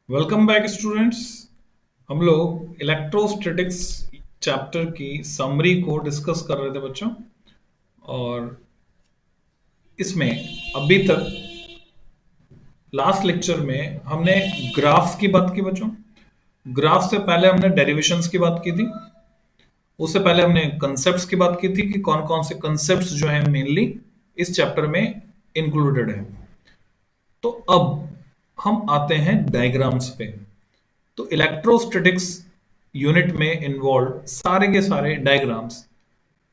Welcome back students. हम लोग electrostatics chapter की समरी को डिस्कस कर रहे थे बच्चों। और इसमें अभी तक लास्ट लेक्चर में हमने ग्राफ्स की बात की बच्चों। ग्राफ से पहले हमने डेरिवेशंस की बात की थी। उससे पहले हमने कंसेप्ट्स की बात की थी कि कौन कौन से कंसेप्ट्स जो हैं मेनली इस चैप्टर में इंक्लूडेड है। तो अब हम आते हैं डायग्राम्स पे। तो इलेक्ट्रोस्टैटिक्स यूनिट में इन्वॉल्व सारे के सारे डायग्राम्स,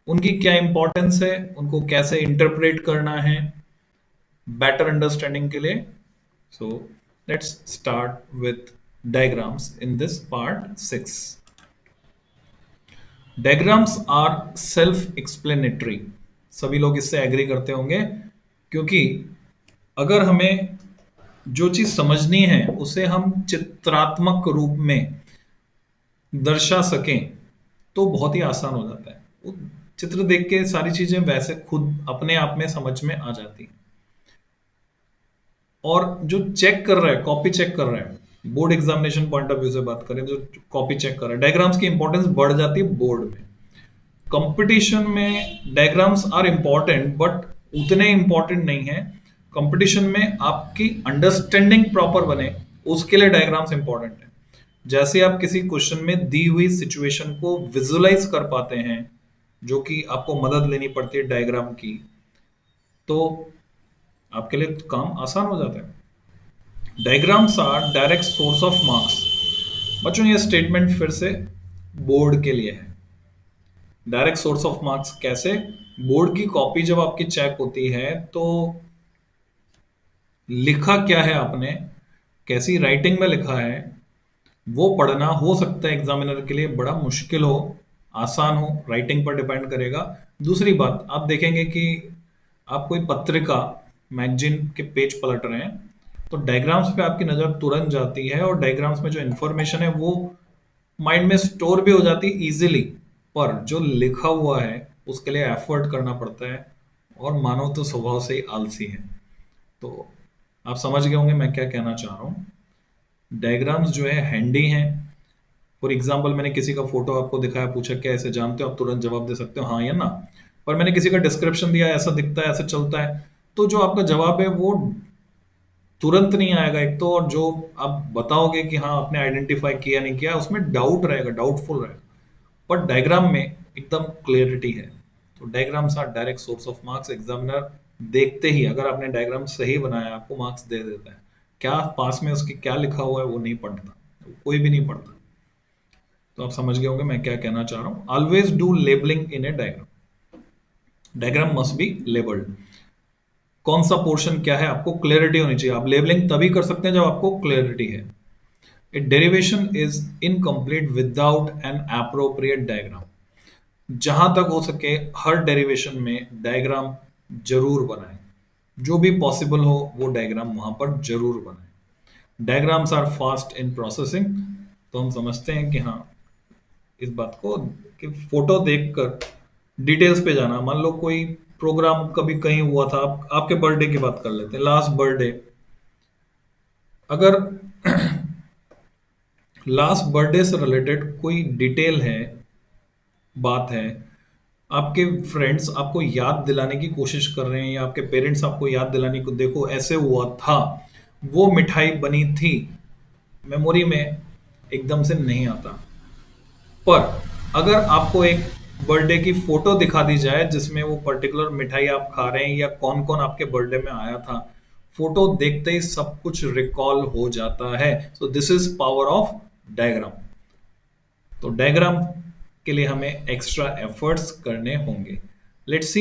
उनकी क्या इंपॉर्टेंस है, उनको कैसे इंटरप्रेट करना है बेटर अंडरस्टैंडिंग के लिए। So let's start with diagrams in this part 6। Diagrams are self explanatory. सभी लोग इससे एग्री करते होंगे, क्योंकि अगर हमें जो चीज समझनी है उसे हम चित्रात्मक रूप में दर्शा सकें तो बहुत ही आसान हो जाता है। वो चित्र देख के सारी चीजें वैसे खुद अपने आप में समझ में आ जाती हैं। और जो चेक कर रहा है, कॉपी चेक कर रहा है, board examination point of view से बात करें, जो कॉपी चेक कर रहा है, डायग्राम्स की इंपॉर्टेंस बढ़ जाती है बोर्ड में। कंपटीशन में डायग्राम्स आर इंपॉर्टेंट बट उतने इंपॉर्टेंट नहीं है। कंपटीशन में आपकी अंडरस्टैंडिंग प्रॉपर बने उसके लिए डायग्राम्स इंपॉर्टेंट है। जैसे आप किसी क्वेश्चन में दी हुई सिचुएशन को विजुलाइज कर पाते हैं, जो कि आपको मदद लेनी पड़ती है डायग्राम की, तो आपके लिए काम आसान हो जाता है। Diagrams are direct source of marks. बच्चों ये स्टेटमेंट फिर से बोर्ड के लिए है। डायरेक्ट सोर्स ऑफ मार्क्स कैसे? बोर्ड की कॉपी जब आपकी चेक होती है तो लिखा क्या है आपने, कैसी राइटिंग में लिखा है, वो पढ़ना हो सकता है एग्जामिनर के लिए बड़ा मुश्किल हो, आसान हो, राइटिंग पर डिपेंड करेगा। दूसरी बात, आप देखेंगे कि आप कोई पत्रिका, मैगजीन के पेज पलट रहे हैं तो डायग्राम्स पे आपकी नज़र तुरंत जाती है, और डायग्राम्स में जो इन्फॉर्मेशन है वो माइंड में स्टोर भी हो जाती है इजीली। पर जो लिखा हुआ है उसके लिए एफर्ट करना पड़ता है, और मानव तो स्वभाव से ही आलसी है। तो आप समझ गए होंगे मैं क्या कहना चाह रहा हूँ। डायग्राम्स जो है हैंडी हैं। फॉर एग्जाम्पल, मैंने किसी का फोटो आपको दिखाया, पूछा क्या ऐसे जानते हो, आप तुरंत जवाब दे सकते हो हाँ या ना। पर मैंने किसी का डिस्क्रिप्शन दिया, ऐसा दिखता है, ऐसा चलता है, तो जो आपका जवाब है वो तुरंत नहीं आएगा एक तो, और जो आप बताओगे कि हाँ आपने आइडेंटिफाई किया नहीं किया, उसमें डाउट रहेगा, डाउटफुल रहेगा। पर डायग्राम में एकदम क्लियरिटी है। तो diagrams are direct source of marks. Examiner देखते ही अगर आपने डायग्राम सही बनाया आपको मार्क्स दे देता है। क्या पास में उसके क्या लिखा हुआ है वो नहीं पढ़ता, कोई भी नहीं पढ़ता। तो आप समझ गए होंगे मैं क्या कहना चाह रहा हूँ। Always do labelling in A diagram. Diagram must be labelled. कौन सा पोर्शन क्या है आपको क्लियरिटी होनी चाहिए। आप लेबलिंग तभी कर सकते हैं जब आपको क्लियरिटी है। A derivation is incomplete without an appropriate diagram. जहां तक हो सके हर डेरिवेशन में डायग्राम जरूर बनाएं। जो भी पॉसिबल हो वो डायग्राम वहां पर जरूर बनाएं। Diagrams are fast in processing. तो हम समझते हैं कि हाँ इस बात को, कि फोटो देखकर डिटेल्स पे जाना। मान लो कोई प्रोग्राम कभी कहीं हुआ था, आपके बर्थडे की बात कर लेते हैं, लास्ट बर्थडे। अगर लास्ट बर्थडे से रिलेटेड कोई डिटेल है, बात है, आपके फ्रेंड्स आपको याद दिलाने की कोशिश कर रहे हैं, या आपके पेरेंट्स आपको याद दिलाने को, देखो ऐसे हुआ था, वो मिठाई बनी थी, मेमोरी में एकदम से नहीं आता। पर अगर आपको एक बर्थडे की फोटो दिखा दी जाए जिसमें वो पर्टिकुलर मिठाई आप खा रहे हैं या कौन कौन आपके बर्थडे में आया था, फोटो देखते ही सब कुछ रिकॉल हो जाता है। So this is power of diagram. तो डायग्राम के लिए हमें एक्स्ट्रा एफर्ट्स करने होंगे। लेट्स सी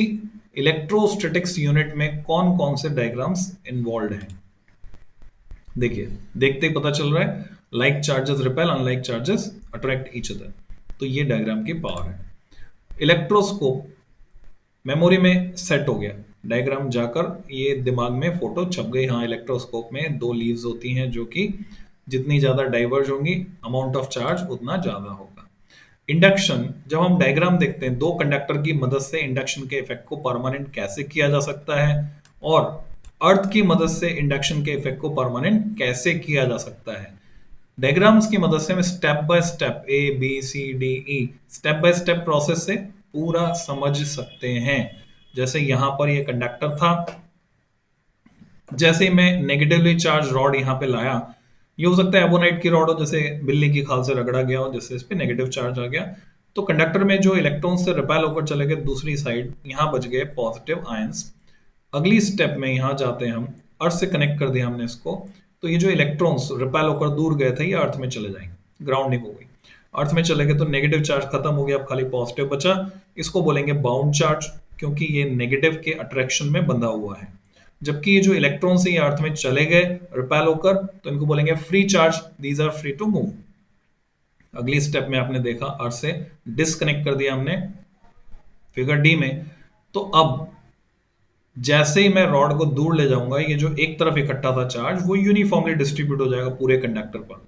इलेक्ट्रोस्टैटिक्स यूनिट में कौन कौन से डायग्राम्स इन्वॉल्व हैं। देखिए, देखते ही पता चल रहा है, like charges repel, unlike charges attract each other. तो ये डायग्राम की पावर है। इलेक्ट्रोस्कोप मेमोरी में सेट हो गया, डायग्राम जाकर ये दिमाग में फोटो छप गई। हाँ, इलेक्ट्रोस्कोप में दो लीव्स होती हैं जो कि जितनी ज्यादा डाइवर्ज होंगी अमाउंट ऑफ चार्ज उतना ज्यादा होगा। इंडक्शन, जब हम डायग्राम देखते हैं, दो कंडक्टर की मदद से इंडक्शन के इफेक्ट को परमानेंट कैसे किया जा सकता है, और अर्थ की मदद से इंडक्शन के इफेक्ट को परमानेंट कैसे किया जा सकता है, डायग्राम्स की मदद से हम step by step A B C D E step by step process से पूरा समझ सकते हैं। जैसे यहां पर ये कंडक्टर था, जैसे ही मैं नेगेटिवली चार्ज रॉड यहाँ पे लाया, ये हो सकता है एबोनाइट की रॉड हो, जैसे बिल्ली की खाल से रगड़ा गया हो, जैसे इस पे नेगेटिव चार्ज आ गया, तो कंडक्टर में जो इलेक्ट्रॉन से रिपेल होकर चले गए दूसरी साइड, यहाँ बच गए पॉजिटिव आयंस। अगली स्टेप में यहाँ जाते हैं हम, अर्थ से कनेक्ट कर दिया हमने इसको, तो ये जो इलेक्ट्रॉन्स रिपेल होकर दूर गए थे ये अर्थ में चले जाएंगे, ग्राउंडिंग हो गई। अर्थ में चले गए तो नेगेटिव चार्ज खत्म हो गया, अब खाली पॉजिटिव बचा। इसको बोलेंगे बाउंड चार्ज, क्योंकि ये नेगेटिव के अट्रैक्शन में बंधा हुआ है। जबकि ये जो इलेक्ट्रॉन से ये अर्थ में चले गए रिपेल होकर, तो इनको बोलेंगे free charge, these are free to move. अगली स्टेप में आपने देखा अर्थ से डिस्कनेक्ट कर दिया हमने फिगर डी में, तो अब जैसे ही मैं रॉड को दूर ले जाऊंगा, ये जो एक तरफ इकट्ठा था चार्ज वो यूनिफॉर्मली डिस्ट्रीब्यूट हो जाएगा पूरे कंडक्टर पर।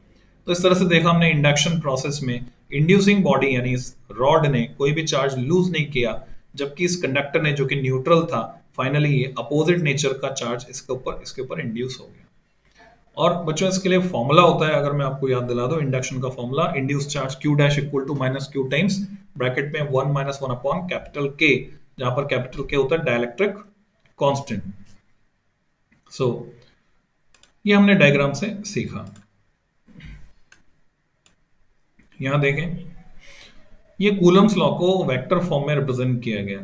तो इस तरह से देखा हमने इंडक्शन प्रोसेस में इंड्यूसिंग बॉडी यानी इस रॉड ने कोई भी चार्ज लूज नहीं किया, जबकि इस कंडक्टर ने जो कि न्यूट्रल था, फाइनली ये अपोजिट नेचर का चार्ज इसके ऊपर इंड्यूस हो गया। और बच्चों इसके लिए फॉर्मूला होता है, अगर मैं आपको याद दिला दूं, इंडक्शन का formula induce charge Q dash equal to minus Q times bracket में 1 माइनस 1 अपॉन कैपिटल के, जहां पर कैपिटल के होता है डाइलेक्ट्रिक कांस्टेंट। सो ये हमने डायग्राम से सीखा। यहां देखें, ये कूलम्स लॉ को वेक्टर फॉर्म में रिप्रेजेंट किया गया।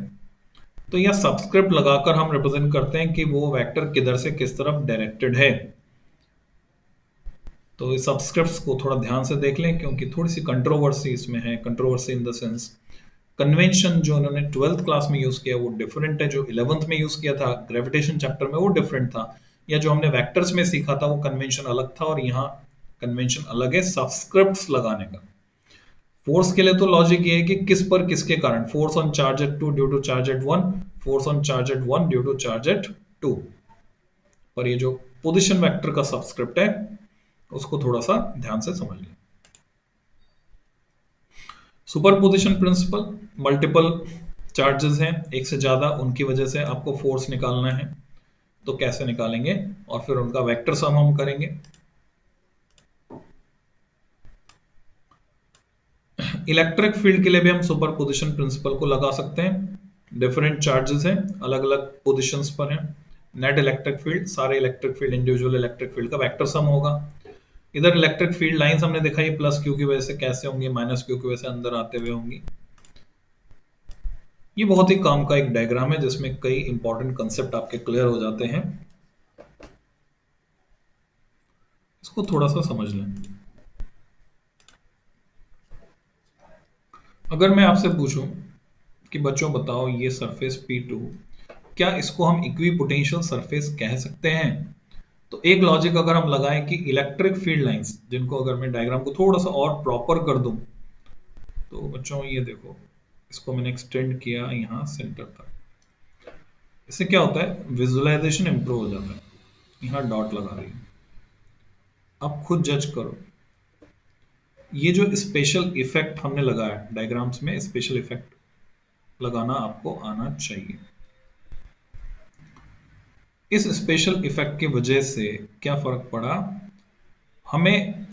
तो यह सबस्क्रिप्ट लगाकर हम रिप्रेजेंट करते हैं कि वो वेक्टर किधर से किस तरफ डायरेक्टेड है। तो इस सबस्क्रिप्ट्स को थोड़ा ध्यान से देख लें, क्योंकि थोड़ी सी कंट्रोवर्सी इसमें है। Controversy in the sense, convention जो उन्होंने 12th क्लास में यूज किया वो डिफरेंट है, जो 11th में यूज किया था ग्रेविटेशन चैप्टर में वो डिफरेंट था, या जो हमने वेक्टर्स में सीखा था वो कन्वेंशन अलग था, और यहाँ कन्वेंशन अलग है सबस्क्रिप्ट्स लगाने का। फोर्स के लिए तो लॉजिक ये है कि किस पर किसके कारण, force on charge at 2 due to charge at 1, force on charge at 1 due to charge at 2। पर ये जो पोजिशन वेक्टर का सबस्क्रिप्ट है उसको थोड़ा सा ध्यान से समझ लें। सुपरपोजिशन प्रिंसिपल, मल्टीपल चार्जेस हैं एक से ज्यादा, उनकी वजह से आपको फोर्स निकालना है, तो कैसे निकालेंगे, और फिर उनका वेक्टर सम हम करेंगे। इलेक्ट्रिक फील्ड के लिए भी हम सुपरपोजिशन प्रिंसिपल को लगा सकते हैं। डिफरेंट चार्जेस हैं, अलग अलग पोजिशंस पर हैं। नेट इलेक्ट्रिक फील्ड, सारे electric field individual electric field का वेक्टर सम होगा। इधर इलेक्ट्रिक फील्ड लाइंस हमने दिखाई, प्लस क्यू की वजह से कैसे होंगी, माइनस क्यू की वजह से अंदर आते हुए होंगी। ये बहुत ही काम का एक डायग्राम है जिसमें कई इंपॉर्टेंट कंसेप्ट आपके क्लियर हो जाते हैं। इसको थोड़ा सा समझ लें। अगर मैं आपसे पूछूं कि बच्चों बताओ ये सरफेस P2, क्या इसको हम इक्विपोटेंशियल सरफेस कह सकते हैं? तो एक लॉजिक अगर हम लगाएं कि इलेक्ट्रिक फील्ड लाइंस, जिनको अगर मैं डायग्राम को थोड़ा सा और प्रॉपर कर दूं, तो बच्चों ये देखो, इसको मैंने एक्सटेंड किया यहाँ सेंटर तक। इससे क्या होता है, विजुअलाइजेशन इंप्रूव हो जाता है। यहाँ डॉट लगा रही है, अब खुद जज करो। ये जो स्पेशल इफेक्ट हमने लगाया डायग्राम्स में, स्पेशल इफेक्ट लगाना आपको आना चाहिए। इस स्पेशल इफेक्ट की वजह से क्या फर्क पड़ा, हमें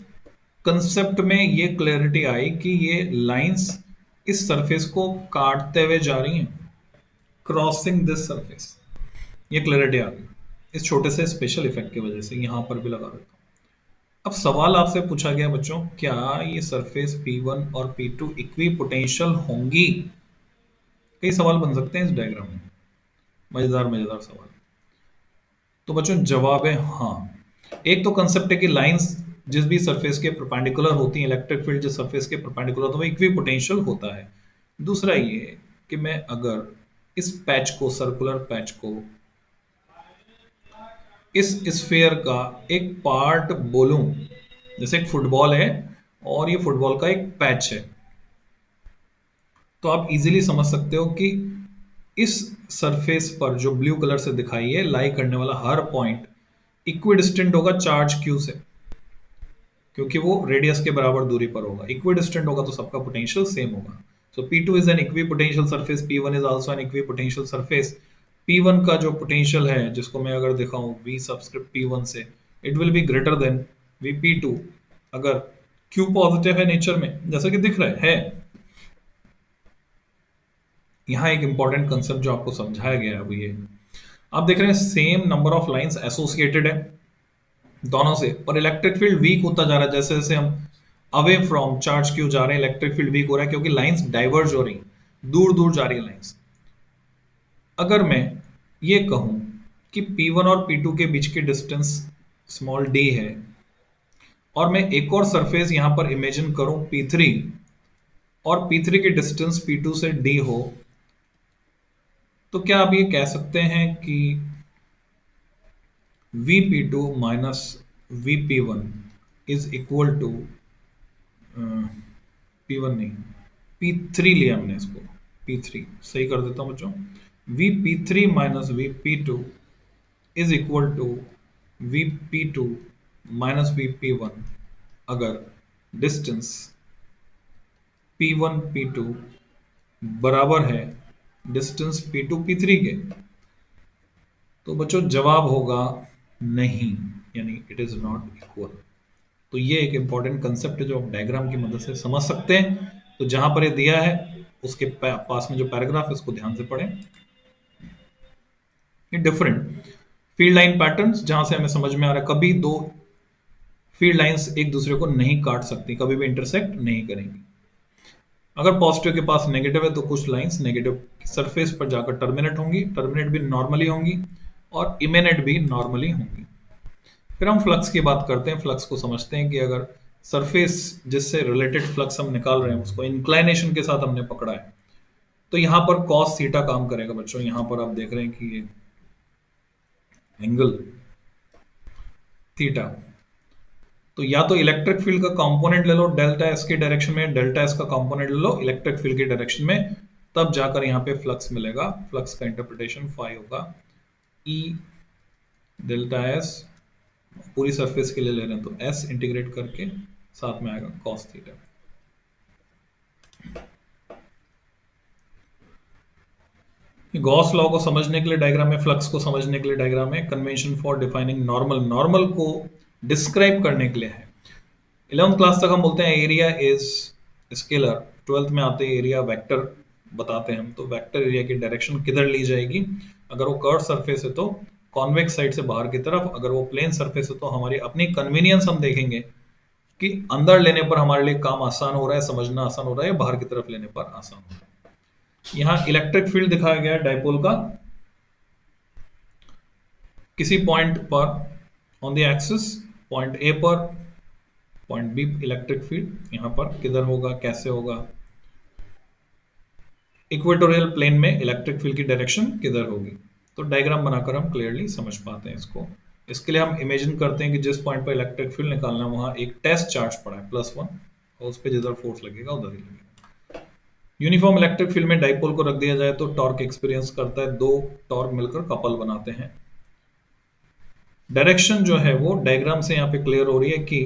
कंसेप्ट में ये क्लैरिटी आई कि ये लाइंस इस सरफेस को काटते हुए जा रही हैं, क्रॉसिंग दिस सरफेस। ये क्लैरिटी आ गई इस छोटे से स्पेशल इफेक्ट की वजह से। यहां पर भी लगा देता हूं। अब सवाल आपसे पूछा गया बच्चों, क्या ये सरफेस P1 और P2 इक्वी पोटेंशियल होंगी? कई सवाल बन सकते हैं इस डायग्राम में, मजेदार मजेदार सवाल। तो बच्चों जवाब है हाँ। एक तो कंसेप्ट है कि लाइंस जिस भी सरफेस के परपेंडिकुलर होती हैं, इलेक्ट्रिक फील्ड जिस सरफेस के परपेंडिकुलर होता है वो इक्वी पोटेंशियल होता है। दूसरा ये कि मैं अगर इस पैच को, सर्कुलर पैच को, इस स्फीयर का एक पार्ट बोलूं, जैसे एक फुटबॉल है और ये फुटबॉल का एक पैच है, तो आप इजीली समझ सकते हो कि इस सरफेस पर जो ब्लू कलर से दिखाई है, लाई करने वाला हर पॉइंट इक्विडिस्टेंट होगा चार्ज क्यू से, क्योंकि वो रेडियस के बराबर दूरी पर होगा। इक्विडिस्टेंट होगा तो सबका पोटेंशियल सेम होगा। सो P2 is an equipotential surface, P1 is also an equipotential surface. P1 का जो पोटेंशियल है, जिसको मैं अगर दिखाऊं V सबस्क्रिप्ट P1 से, it will be greater than VP2, अगर Q पॉजिटिव है नेचर में, जैसा कि दिख रहा है, यहाँ एक इंपॉर्टेंट कंसेप्ट जो आपको समझाया गया है अब ये आप देख रहे हैं, same number of lines associated है दोनों से, पर इलेक्ट्रिक फील्ड वीक होता जा रहा है जैसे जैसे हम अवे फ्रॉम चार्ज क्यू जा रहे हैं, इलेक्ट्रिक फील्ड वीक हो रहा है क्योंकि लाइंस डाइवर्ज हो रही, दूर दूर जा रही है लाइंस। अगर मैं ये कहूं कि P1 और P2 के बीच की डिस्टेंस स्मॉल d है, और मैं एक और सरफेस यहां पर इमेजिन करूं P3, और P3 की डिस्टेंस P2 से d हो, तो क्या आप ये कह सकते हैं कि Vp2 minus Vp1 is equal to, P1 नहीं, P3 लिया हमने इसको, P3 सही कर देता हूं बच्चों, Vp3 माइनस Vp2 is equal to Vp2 minus Vp1 अगर डिस्टेंस P1 P2 बराबर है डिस्टेंस P2 P3 के। तो बच्चों जवाब होगा नहीं, यानी इट इज नॉट इक्वल। तो ये एक इंपॉर्टेंट कंसेप्ट है जो आप डायग्राम की मदद से समझ सकते हैं। तो जहां पर ये दिया है उसके पास में जो पैराग्राफ है उसको ध्यान से पढ़ें। ये डिफरेंट फील्ड लाइन पैटर्न्स जहां से हमें समझ में आ रहा है कभी दो फील्ड लाइंस एक दूसरे को नहीं काट सकती, कभी भी इंटरसेक्ट नहीं करेंगी। अगर पॉजिटिव के पास नेगेटिव है तो कुछ लाइंस नेगेटिव सरफेस पर जाकर टर्मिनेट होंगी, टर्मिनेट भी नॉर्मली होंगी और इमिनेट भी नॉर्मली होंगी। फिर हम फ्लक्स की बात करते हैं, फ्लक्स को समझते हैं कि अगर सरफेस जिससे रिलेटेड फ्लक्स हम निकाल रहे हैं उसको इंक्लाइनेशन के साथ हमने पकड़ा है, तो यहां पर कॉस थीटा काम करेगा बच्चों। यहां पर आप देख रहे हैं कि ये एंगल थीटा, तो या तो इलेक्ट्रिक फील्ड का कंपोनेंट ले लो डेल्टा एस की डायरेक्शन में, डेल्टा एस का कंपोनेंट ले लो इलेक्ट्रिक फील्ड की डायरेक्शन में, तब जाकर यहां पे फ्लक्स मिलेगा। फ्लक्स का इंटरप्रिटेशन फाई होगा ई डेल्टा एस, पूरी सरफेस के लिए ले रहे हैं तो एस इंटीग्रेट करके साथ में आएगा कॉस थीटा। गॉस लॉ को समझने के लिए डायग्राम में, फ्लक्स को समझने के लिए डायग्राम में, convention for defining normal, normal को डिस्क्राइब करने के लिए है। 11th क्लास तक हम बोलते हैं एरिया इज स्केलर, 12th में आते हैं एरिया वेक्टर बताते हैं हम। तो वेक्टर एरिया की डायरेक्शन किधर ली जाएगी, अगर वो कर्व सरफेस है तो कॉन्वेक्स साइड से बाहर की तरफ, अगर वो प्लेन सरफेस है तो हमारी अपनी कन्वीनियंस हम देखेंगे कि अंदर लेने पर हमारे लिए काम आसान हो रहा है, समझना आसान हो रहा है, बाहर की तरफ लेने पर आसान हो रहा है। यहां इलेक्ट्रिक फील्ड दिखाया गया है डाइपोल का, किसी पॉइंट पर on the axis, point A पर, पॉइंट बी इलेक्ट्रिक फील्ड यहां पर किधर होगा, कैसे होगा, इक्वेटोरियल प्लेन में इलेक्ट्रिक फील्ड की डायरेक्शन किधर होगी। तो डायग्राम बनाकर हम क्लियरली समझ पाते हैं इसको। इसके लिए हम इमेजिन करते हैं कि जिस पॉइंट पर इलेक्ट्रिक फील्ड निकालना है वहां एक टेस्ट चार्ज पड़ा है +1, और उस पर जिधर फोर्स लगेगा उधर ही लगेगा। यूनिफॉर्म इलेक्ट्रिक फील्ड में डाइपोल को रख दिया जाए तो टॉर्क एक्सपीरियंस करता है, दो टॉर्क मिलकर कपल बनाते हैं। डायरेक्शन जो है वो डायग्राम से यहाँ पे क्लियर हो रही है कि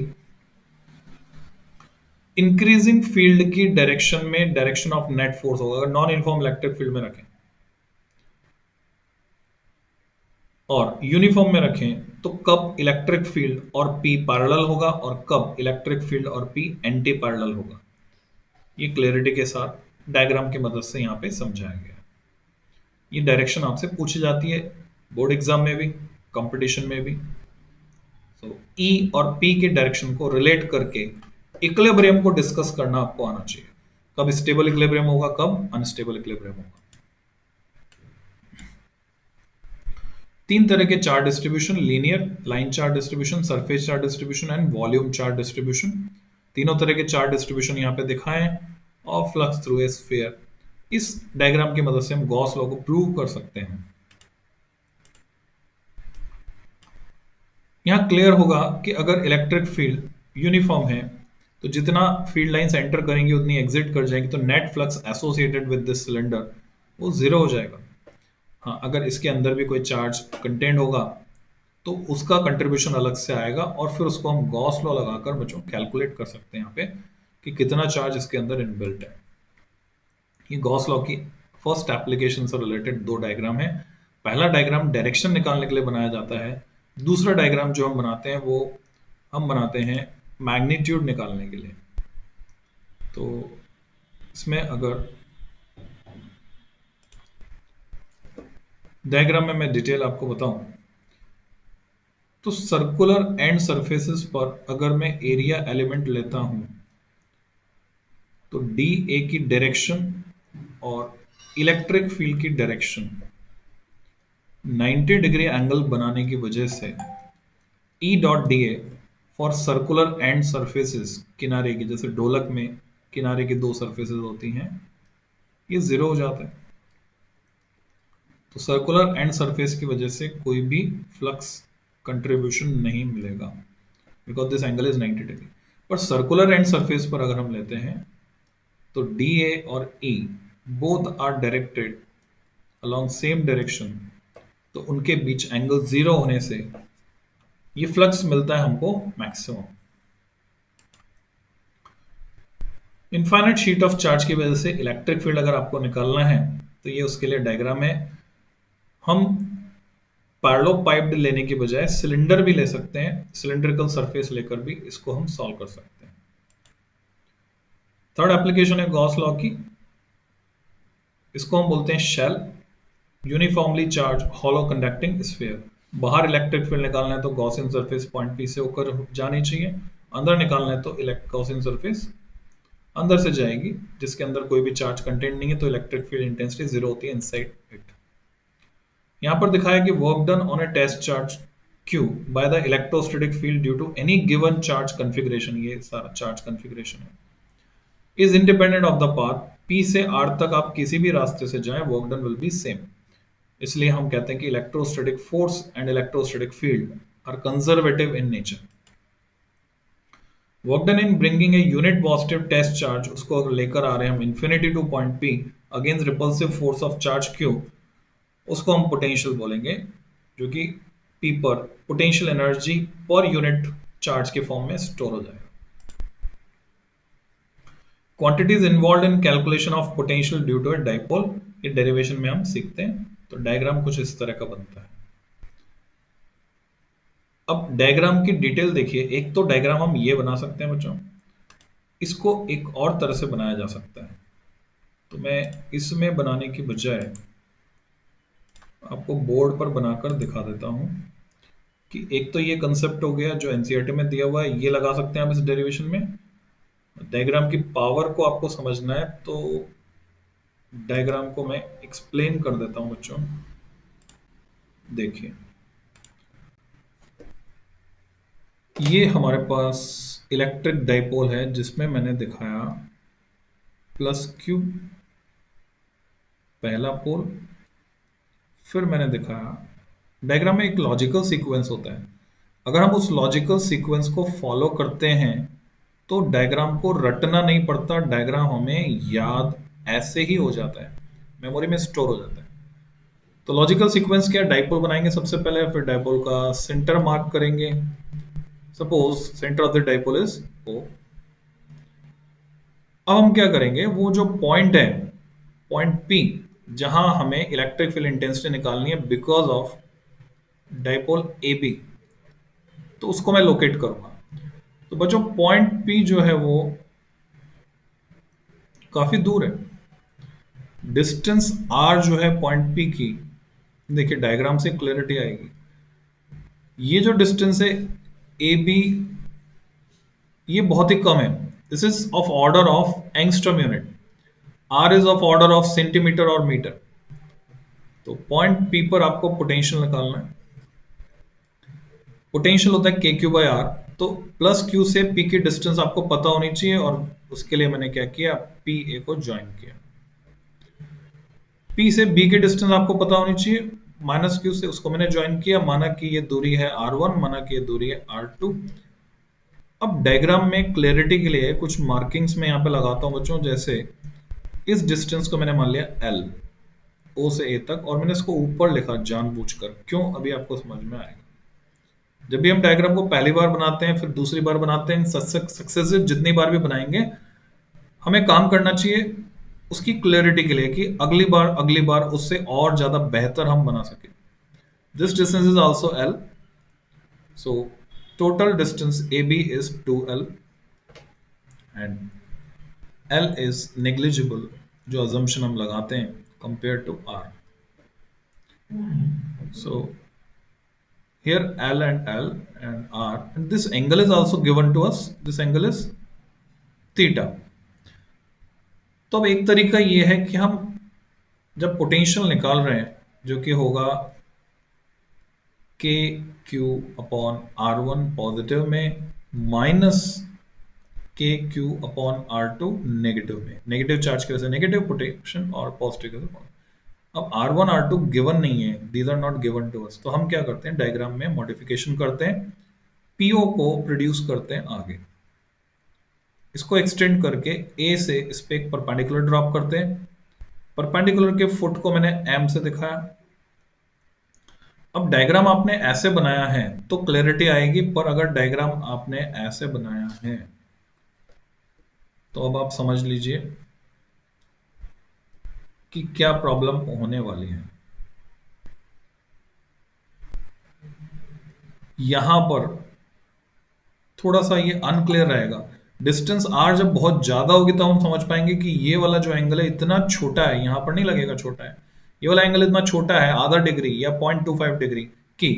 इंक्रीजिंग फील्ड की डायरेक्शन में डायरेक्शन ऑफ नेट फोर्स होगा अगर नॉन यूनिफॉर्म इलेक्ट्रिक फील्ड में रखें, और यूनिफॉर्म में रखें तो कब इलेक्ट्रिक फील्ड और P पैरेलल होगा और कब इलेक्ट्रिक फील्ड और P एंटी पैरेलल होगा। ये क्लैरिटी के साथ डायग्राम की मदद से यहाँ पे समझाया गया। ये डायरेक्शन आपसे पूछी जाती है बोर्ड एग्जाम में भी, कंपटीशन में भी। तो E और P की डायरेक्शन को रिलेट करके इक्विलिब्रियम को डिस्कस करना आपको आना चाहिए, कब स्टेबल इक्विलिब्रियम होगा, कब अनस्टेबल इक्विलिब्रियम होगा। तीन तरह के charge distribution, linear line charge distribution, surface charge distribution and volume charge distribution, तीनों तरह के चार्ज डिस्ट्रीब्यूशन यहाँ पे दिखाए हैं। और फ्लक्स थ्रू ए स्फीयर, इस डायग्राम की मदद से हम गॉस लॉ को प्रूव कर सकते हैं। यहां क्लियर होगा कि अगर इलेक्ट्रिक फील्ड यूनिफॉर्म है तो जितना फील्ड लाइंस एंटर करेंगी उतनी एग्जिट कर जाएंगी, तो net flux associated with this cylinder वो जीरो हो जाएगा। हाँ, अगर इसके अंदर भी कोई चार्ज कंटेंट होगा तो उसका कंट्रीब्यूशन अलग से आएगा, और फिर उसको हम गॉस लॉ लगाकर बच्चों कैलकुलेट कर सकते हैं यहाँ पे कि कितना चार्ज इसके अंदर इनबिल्ट है। ये गॉस लॉ की फर्स्ट एप्लीकेशन से रिलेटेड दो डायग्राम है। पहला डायग्राम डायरेक्शन निकालने के लिए बनाया जाता है, दूसरा डायग्राम जो हम बनाते हैं वो हम बनाते हैं मैग्नीट्यूड निकालने के लिए। तो इसमें अगर डायग्राम में मैं डिटेल आपको बताऊं, तो सर्कुलर एंड सरफेसेस पर अगर मैं एरिया एलिमेंट लेता हूं, तो डी ए की डायरेक्शन और इलेक्ट्रिक फील्ड की डायरेक्शन 90 डिग्री एंगल बनाने की वजह से E dot D A for circular and surfaces, किनारे की, जैसे ढोलक में किनारे की दो सरफेसेस होती हैं, ये जीरो हो जाता है। तो सर्कुलर एंड सरफेस की वजह से कोई भी फ्लक्स कंट्रीब्यूशन नहीं मिलेगा, because this angle is 90 degree. पर सर्कुलर एंड सरफेस पर अगर हम लेते हैं, तो डी ए और E both are directed along same direction, तो उनके बीच एंगल जीरो होने से ये फ्लक्स मिलता है हमको maximum. Infinite sheet of charge की वजह से इलेक्ट्रिक फील्ड अगर आपको निकालना है, तो ये उसके लिए डायग्राम है। हम पैरेललोपाइप्ड लेने की बजाय सिलेंडर भी ले सकते हैं, सिलेंड्रिकल सरफेस लेकर भी इसको हम सॉल्व कर सकते हैं। थर्ड एप्लीकेशन है गॉस लॉ की, इसको हम बोलते हैं shell, uniformly charge hollow conducting sphere. बाहर इलेक्ट्रिक फील्ड निकालना है तो गॉसियन सरफेस पॉइंट पी से होकर जानी चाहिए, अंदर निकालना है तो गॉसियन सरफेस अंदर से जाएगी, जिसके अंदर कोई भी चार्ज कंटेंट नहीं है, तो इलेक्ट्रिक फील्ड इंटेंसिटी जीरो होती है इनसाइड इट। यहां पर दिखाया कि work done on a test charge Q by the electrostatic field due to any given charge configuration, ये सारा चार्ज कॉन्फ़िगरेशन है, is independent of the path P से R तक आप किसी भी रास्ते से जाएं, work done will be same. इसलिए हम कहते हैं कि electrostatic force and electrostatic field are conservative in nature. Work done in bringing a unit positive test charge, उसको अगर लेकर आ रहे हैं हम infinity to point P against repulsive force of charge Q, उसको हम पोटेंशियल बोलेंगे, जो कि P पर potential energy per unit charge के फॉर्म में स्टोर हो जाएगा। Quantities involve in calculation of potential due to a dipole, ये डेरिवेशन में हम सीखते हैं। तो डायग्राम कुछ इस तरह का बनता है। अब डायग्राम की डिटेल देखिए। एक तो डायग्राम हम ये बना सकते हैं बच्चों, इसको एक और तरह से बनाया जा सकता है। तो मैं इसमें बनाने की बजाय आपको बोर्ड पर बनाकर दिखा देता हूं कि एक तो ये कंसेप्ट हो गया जो एनसीईआरटी में दिया हुआ है, ये लगा सकते हैं आप इस डेरिवेशन में। डायग्राम की पावर को आपको समझना है, तो डायग्राम को मैं एक्सप्लेन कर देता हूं बच्चों। देखिए, ये हमारे पास इलेक्ट्रिक डाइपोल है, जिसमें मैंने दिखाया प्लस क्यू पहला पोल, फिर मैंने दिखाया, डायग्राम में एक लॉजिकल सीक्वेंस होता है। अगर हम उस लॉजिकल सीक्वेंस को फॉलो करते हैं तो डायग्राम को रटना नहीं पड़ता, डायग्राम हमें याद ऐसे ही हो जाता है, मेमोरी में स्टोर हो जाता है। तो लॉजिकल सीक्वेंस क्या, डाइपोल बनाएंगे सबसे पहले, फिर डाइपोल का सेंटर मार्क करेंगे। Suppose centre of the dipole is O। अब हम क्या करेंगे, वो जो पॉइंट है, पॉइंट P, जहां हमें इलेक्ट्रिक फील्ड इंटेंसिटी निकालनी है बिकॉज ऑफ डाइपोल AB, तो उसको मैं लोकेट करूंगा। तो बच्चों पॉइंट P जो है वो काफी दूर है, डिस्टेंस R जो है पॉइंट P की, देखिए डायग्राम से क्लैरिटी आएगी। ये जो डिस्टेंस है AB, ये बहुत ही कम है, this is of order of angstrom unit, R is of order of centimetre और मीटर। तो पॉइंट P पर आपको पोटेंशियल निकालना है, पोटेंशियल होता है KQ बाय R। तो प्लस Q से P की डिस्टेंस आपको पता होनी चाहिए, और उसके लिए मैंने क्या किया, PA को ज्वाइन किया। P से B की डिस्टेंस आपको पता होनी चाहिए, माइनस Q से, उसको मैंने ज्वाइन किया, माना कि ये दूरी है R1, माना कि ये दूरी है R2। अब डायग्राम में क्लैरिटी के लिए कुछ मार्किंग्स में यहाँ पे लगाता हूँ बच्चों, जैसे इस डिस्टेंस को मैंने मान लिया L, O से A तक, और मैंने इसको ऊपर लिखा जानबूझकर, क्यों, अभी आपको समझ में आएगा। जब भी हम डायग्राम को पहली बार बनाते हैं, फिर दूसरी बार बनाते हैं, सक्सेसिव जितनी बार भी बनाएंगे, हमें काम करना चाहिए उसकी क्लैरिटी के लिए, कि अगली बार उससे और ज्यादा बेहतर हम बना सके। This distance is also L, so total distance AB is 2L and L is negligible, जो assumption हम लगाते हैं compared to R. So here L and R, and this angle is also given to us. This angle is theta. तो अब एक तरीका ये है कि हम जब पोटेंशियल निकाल रहे हैं जो कि होगा K Q upon R one positive में minus K Q upon R two negative में, नेगेटिव चार्ज की वजह से नेगेटिव पोटेंशियल और पॉजिटिव की वजह से। अब R one R two given नहीं है, these are not given to us, तो हम क्या करते हैं डायग्राम में मॉडिफिकेशन करते हैं, पीओ को प्रोड्यूस करते हैं आगे, इसको एक्सटेंड करके ए से इस पे एक परपेंडिकुलर ड्रॉप करते हैं, परपेंडिकुलर के फुट को मैंने एम से दिखाया। अब डायग्राम आपने ऐसे बनाया है तो क्लैरिटी आएगी, पर अगर डायग्राम आपने ऐसे बनाया है तो अब आप समझ लीजिए कि क्या प्रॉब्लम होने वाली है। यहां पर थोड़ा सा ये अनक्लियर रहेगा, डिस्टेंस आर जब बहुत ज्यादा होगी तो हम समझ पाएंगे कि ये वाला जो एंगल है इतना छोटा है, यहां पर नहीं लगेगा छोटा है, ये वाला एंगल इतना छोटा है आधा डिग्री या 0.25 डिग्री की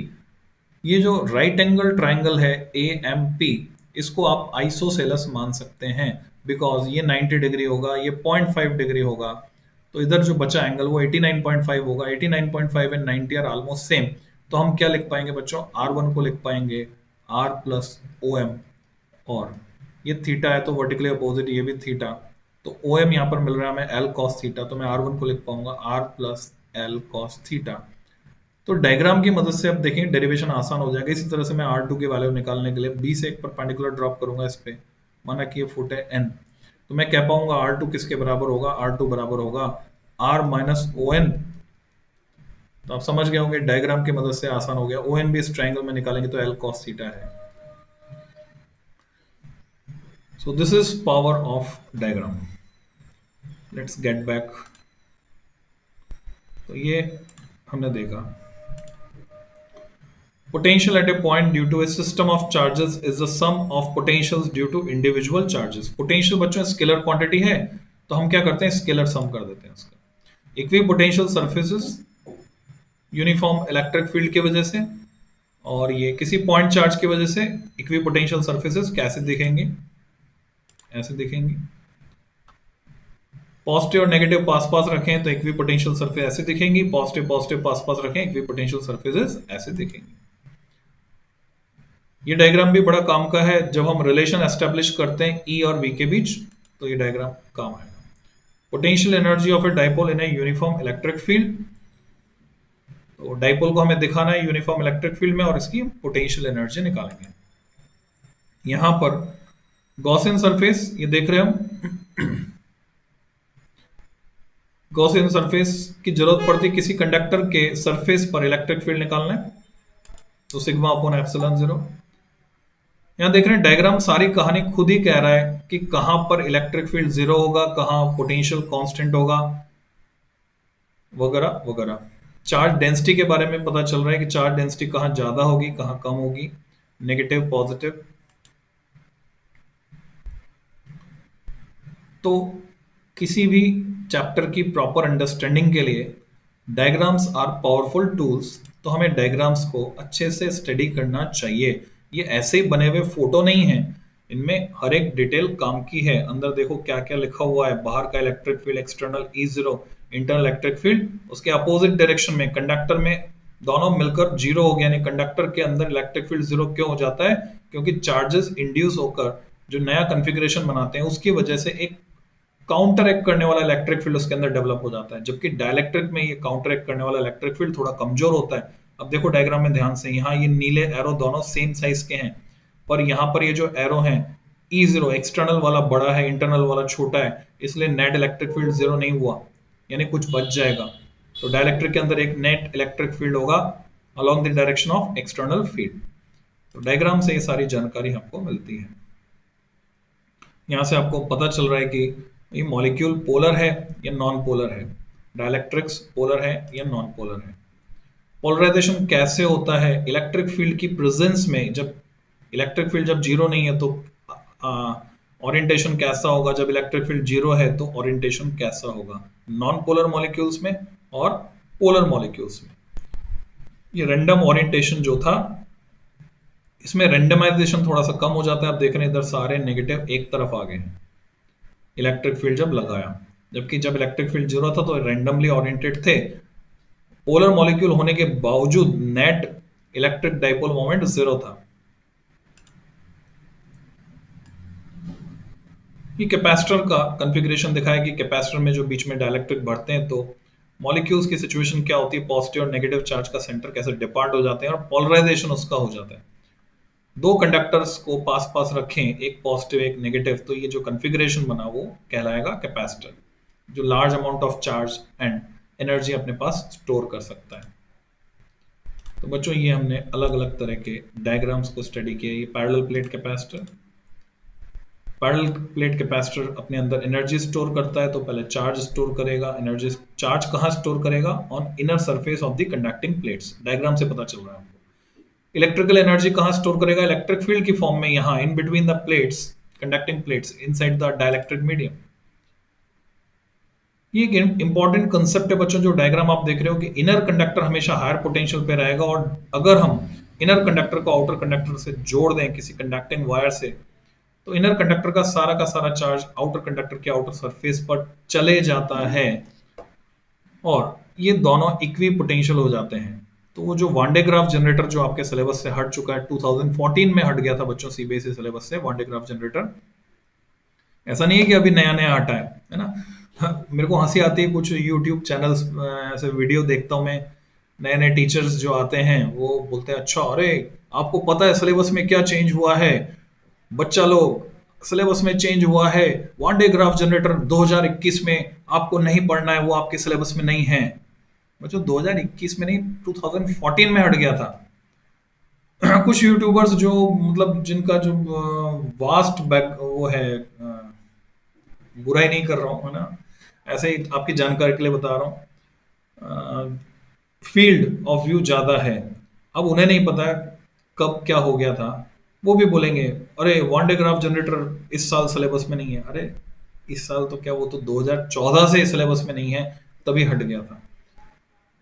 ये जो राइट एंगल ट्राइंगल है ए एम पी, इसको आप आइसोसेलस मान सकते हैं, बिकॉज ये 90 डिग्री होगा, ये 0.5 डिग्री होगा, तो इधर जो बचा एंगल वो 89.5 होगा। 89.5 एंड 90 आर ऑलमोस्ट सेम, तो हम क्या लिख पाएंगे बच्चों, आर वन को लिख पाएंगे आर प्लस ओ एम, और ये थीटा है तो वर्टिकली अपोजिट ये भी थीटा, तो ओ एम यहाँ पर मिल रहा है हमें एल कॉस थीटा, तो मैं आर वन को लिख पाऊंगा R plus L cos theta. तो डायग्राम की मदद से अब देखें डेरिवेशन आसान हो जाएगा। इसी तरह से मैं आर टू की वैल्यू निकालने के लिए बी से एक परपेंडिकुलर ड्रॉप करूंगा इस पे, माना कि ये फुट है एन, तो मैं कह पाऊंगा आर टू किसके बराबर होगा, आर टू बराबर होगा आर माइनस ओ एन। तो आप समझ गए होंगे डायग्राम की मदद से आसान हो गया, ओ एन भी इस ट्राइंगल में निकालेंगे तो एल कॉस थीटा है। So this is power of diagram. Let's get back. तो ये हमने देखा potential at a point due to a system of charges is the sum of potentials due to individual charges. Potential बच्चों scalar quantity है तो हम क्या करते हैं स्केलर सम कर देते हैं उसका। Equipotential surfaces uniform electric field की वजह से, और ये किसी पॉइंट चार्ज की वजह से इक्विपोटेंशियल सरफेसेस कैसे दिखेंगे, ऐसे दिखेंगे। पॉजिटिव और नेगेटिव पास पास रखें तो इक्विपोटेंशियल सरफेस ऐसे दिखेंगी, पॉजिटिव पॉजिटिव पास पास रखें इक्विपोटेंशियल सरफेसेस ऐसे दिखेंगी। ये डायग्राम भी बड़ा काम का है जब हम रिलेशन एस्टेब्लिश करते हैं ई और वी के बीच, तो ये डायग्राम काम आएगा। Potential energy of a dipole in a uniform electric field, तो डाइपोल को हमें दिखाना है यूनिफॉर्म इलेक्ट्रिक फील्ड में और इसकी पोटेंशियल एनर्जी निकालेंगे। यहां पर गॉसियन सरफेस ये देख रहे हम, गॉसियन सरफेस की जरूरत पड़ती है किसी कंडक्टर के सरफेस पर इलेक्ट्रिक फील्ड निकालना है, तो सिग्मा अपॉन एप्सिलॉन जीरो। यहां देख रहे हैं डायग्राम सारी कहानी खुद ही कह रहा है कि कहां पर इलेक्ट्रिक फील्ड जीरो होगा, कहां पोटेंशियल कांस्टेंट होगा, वगैरह वगैरह। चार्ज डेंसिटी के बारे में पता चल रहा है कि चार्ज डेंसिटी कहां ज्यादा होगी कहां कम होगी, नेगेटिव पॉजिटिव। तो किसी भी चैप्टर की प्रॉपर अंडरस्टैंडिंग के लिए डायग्राम्स आर पावरफुल टूल्स, तो हमें डायग्राम्स को अच्छे से स्टडी करना चाहिए। ये ऐसे ही बने हुए फोटो नहीं है, इनमें हर एक डिटेल काम की है। अंदर देखो क्या क्या लिखा हुआ है, बाहर का electric field external E0, internal electric field उसके अपोजिट डायरेक्शन में कंडक्टर में दोनों मिलकर जीरो हो गया, यानी कंडक्टर के अंदर इलेक्ट्रिक फील्ड जीरो क्यों हो जाता है, क्योंकि चार्जेस इंड्यूस होकर जो नया कॉन्फ़िगरेशन बनाते हैं उसकी वजह से एक काउंटर एक्ट करने वाला इलेक्ट्रिक फील्ड उसके अंदर डेवलप हो जाता है, जबकि डाइलेक्ट्रिक में ये काउंटर एक्ट करने वाला इलेक्ट्रिक फील्ड थोड़ा कमजोर होता है। अब देखो डायग्राम में ध्यान से, यहाँ ये नीले एरो दोनों सेम साइज के हैं, पर यहाँ पर ये जो एरो हैं E0 एक्सटर्नल वाला बड़ा है, इंटरनल वाला छोटा है, इसलिए नेट इलेक्ट्रिक फील्ड जीरो नहीं हुआ, यानी कुछ बच जाएगा। तो डाइलेक्ट्रिक के अंदर एक नेट इलेक्ट्रिक फील्ड होगा along the direction of external field. तो डायग्राम से ये सारी जानकारी हमको मिलती है। यहाँ से आपको पता चल रहा है कि ये मॉलिक्यूल पोलर है या नॉन पोलर है, डाइलेक्ट्रिक्स पोलर है या नॉन पोलर है। पोलराइजेशन कैसे होता है, इलेक्ट्रिक फील्ड की प्रेजेंस में जब इलेक्ट्रिक फील्ड जब जीरो नहीं है तो ओरिएंटेशन कैसा होगा, जब इलेक्ट्रिक फील्ड जीरो है तो ओरिएंटेशन कैसा होगा नॉन पोलर मॉलिक्यूल्स में और पोलर मॉलिक्यूल्स में। ये रैंडम ओरिएंटेशन जो था, इसमें रेंडमाइजेशन थोड़ा सा कम हो जाता है। आप देख रहे हैं इधर सारे नेगेटिव एक तरफ आ गए हैं इलेक्ट्रिक फील्ड जब लगाया, जबकि जब इलेक्ट्रिक फील्ड जीरो था तो रैंडमली ओरिएंटेड थे। पोलर मॉलिक्यूल होने के बावजूद net electric dipole moment zero था। ये कैपेसिटर का कॉन्फ़िगरेशन दिखाया कि कैपेसिटर में जो बीच में डाइलेक्ट्रिक बढ़ते हैं तो मॉलिक्यूल्स की सिचुएशन क्या होती है, पॉजिटिव और नेगेटिव चार्ज का सेंटर कैसे डिपार्ट हो जाते हैं और पोलराइजेशन उसका हो जाता है। दो कंडक्टर्स को पास पास रखें, एक पॉजिटिव एक नेगेटिव, तो ये जो कॉन्फ़िगरेशन बना वो कहलाएगा कैपेसिटर, जो large amount of charge and energy अपने पास स्टोर कर सकता है। तो बच्चों ये हमने अलग अलग तरह के डायग्राम्स को स्टडी किया। ये parallel plate capacitor, parallel plate capacitor अपने अंदर एनर्जी स्टोर करता है, तो पहले चार्ज स्टोर करेगा। एनर्जी चार्ज कहाँ स्टोर करेगा? On inner surface of the conducting plates. Diagram से पता चल रहा है हमको। इलेक्ट्रिकल एनर्जी कहाँ स्टोर करेगा? इलेक्ट्रिक फील्ड की फॉर्म में, यहाँ in between the plates, conducting plates inside the dielectric medium. ये एक इंपॉर्टेंट कंसेप्ट है बच्चों, जो डायग्राम आप देख रहे हो कि इनर कंडक्टर हमेशा हायर पोटेंशियल पे रहेगा, और अगर हम इनर कंडक्टर को आउटर कंडक्टर से जोड़ दें किसी कंडक्टिंग वायर से, तो इनर कंडक्टर का सारा चार्ज आउटर कंडक्टर के आउटर सरफेस पर चले जाता है और ये दोनों इक्वी पोटेंशियल हो जाते हैं। तो वो जो वान डे ग्राफ जनरेटर जो आपके सिलेबस से हट चुका है, 2014 में हट गया था बच्चों सीबीएसई सिलेबस से वान डे ग्राफ जनरेटर। ऐसा नहीं है कि अभी नया नया हटा है ना। हाँ, मेरे को हंसी आती है, कुछ यूट्यूब चैनल्स ऐसे वीडियो देखता हूँ मैं, नए नए टीचर्स जो आते हैं वो बोलते हैं अच्छा अरे आपको पता है सिलेबस में क्या चेंज हुआ है? बच्चा लोग सिलेबस में चेंज हुआ है, वन डे ग्राफ जनरेटर 2021 में आपको नहीं पढ़ना है, वो आपके सिलेबस में नहीं है। बच्चों 2021 में नहीं, 2014 में हट गया था। कुछ यूट्यूबर्स जो मतलब जिनका जो वास्ट बैक वो है, बुराई नहीं कर रहा हूँ है ना, ऐसे ही आपकी जानकारी के लिए बता रहा हूँ, फील्ड ऑफ व्यू ज्यादा है, अब उन्हें नहीं पता कब क्या हो गया था, वो भी बोलेंगे अरे वन डे ग्राफ जनरेटर इस साल सिलेबस में नहीं है। अरे इस साल तो क्या, वो तो 2014 से सिलेबस में नहीं है, तभी हट गया था।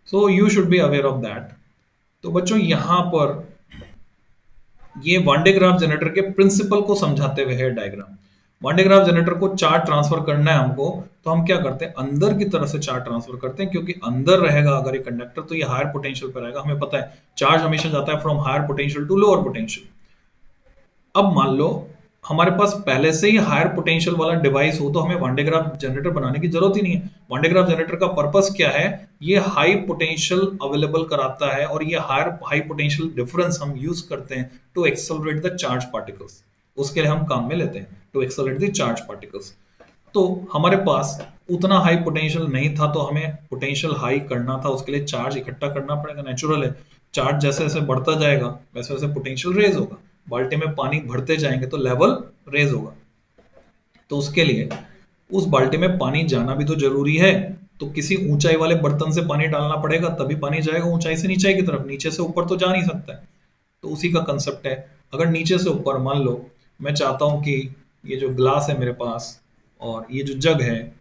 So you should be aware of that. तो बच्चों यहां पर ये वन डे ग्राफ जनरेटर के प्रिंसिपल को समझाते हुए है diagram. One day graph generator को चार्ज ट्रांसफर करना है हमको, तो हम क्या करते हैं, अंदर की तरफ से चार्ज ट्रांसफर करते हैं, क्योंकि अंदर रहेगा अगर ये कंडक्टर तो ये हायर पोटेंशियल पर रहेगा। हमें पता है चार्ज हमेशा जाता है from higher potential to lower potential. अब मान लो हमारे पास पहले से ही हायर पोटेंशियल वाला डिवाइस हो, तो हमें वन डे ग्राफ जनरेटर बनाने की जरूरत ही नहीं है। वन डे ग्राफ जनरेटर का पर्पस क्या है? ये हाई पोटेंशियल अवेलेबल कराता है, और ये हाई पोटेंशियल डिफरेंस हम यूज करते हैं to accelerate the charge particles. उसके लिए हम काम में लेते हैं to accelerate the charge particles. तो हमारे पास उतना हाई पोटेंशियल नहीं था, तो हमें पोटेंशियल हाई करना था, उसके लिए चार्ज इकट्ठा करना पड़ेगा। नेचुरल है, चार्ज जैसे जैसे बढ़ता जाएगा वैसे वैसे पोटेंशियल रेज होगा। बाल्टी में पानी भरते जाएंगे तो लेवल रेज होगा, तो उसके लिए उस बाल्टी में पानी जाना भी तो जरूरी है। तो किसी ऊंचाई वाले बर्तन से पानी डालना पड़ेगा, तभी पानी जाएगा ऊंचाई से नीचे की तरफ, नीचे से ऊपर तो जा नहीं सकता है। तो उसी का कंसेप्ट है। अगर नीचे से ऊपर मान लो मैं चाहता हूं कि ये जो ग्लास है मेरे पास और ये जो जग है,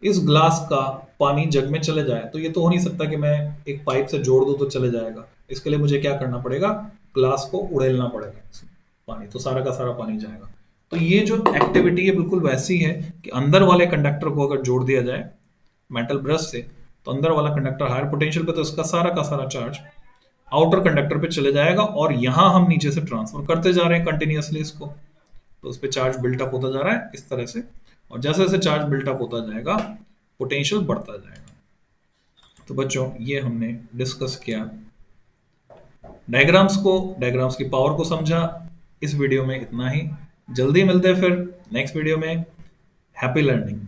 इस ग्लास का पानी जग में चले जाए, तो ये तो हो नहीं सकता कि मैं एक पाइप से जोड़ दूं तो चले जाएगा। इसके लिए मुझे क्या करना पड़ेगा, ग्लास को उड़ेलना पड़ेगा, पानी तो सारा का सारा पानी जाएगा। तो ये जो एक्टिविटी है बिल्कुल वैसी है कि अंदर वाले कंडक्टर को अगर जोड़ दिया जाए मेटल ब्रश से, तो अंदर वाला कंडक्टर हायर पोटेंशियल पे, तो इसका सारा का सारा चार्ज आउटर कंडक्टर पे चले जाएगा, और यहां हम नीचे से ट्रांसफर करते जा रहे हैं कंटिन्यूअसली इसको, तो उस पर चार्ज बिल्टअप होता जा रहा है इस तरह से, और जैसे जैसे चार्ज बिल्टअप होता जाएगा पोटेंशियल बढ़ता जाएगा। तो बच्चों ये हमने डिस्कस किया डायग्राम्स की पावर को समझा। इस वीडियो में इतना ही, जल्दी मिलते हैं फिर नेक्स्ट वीडियो में। Happy learning.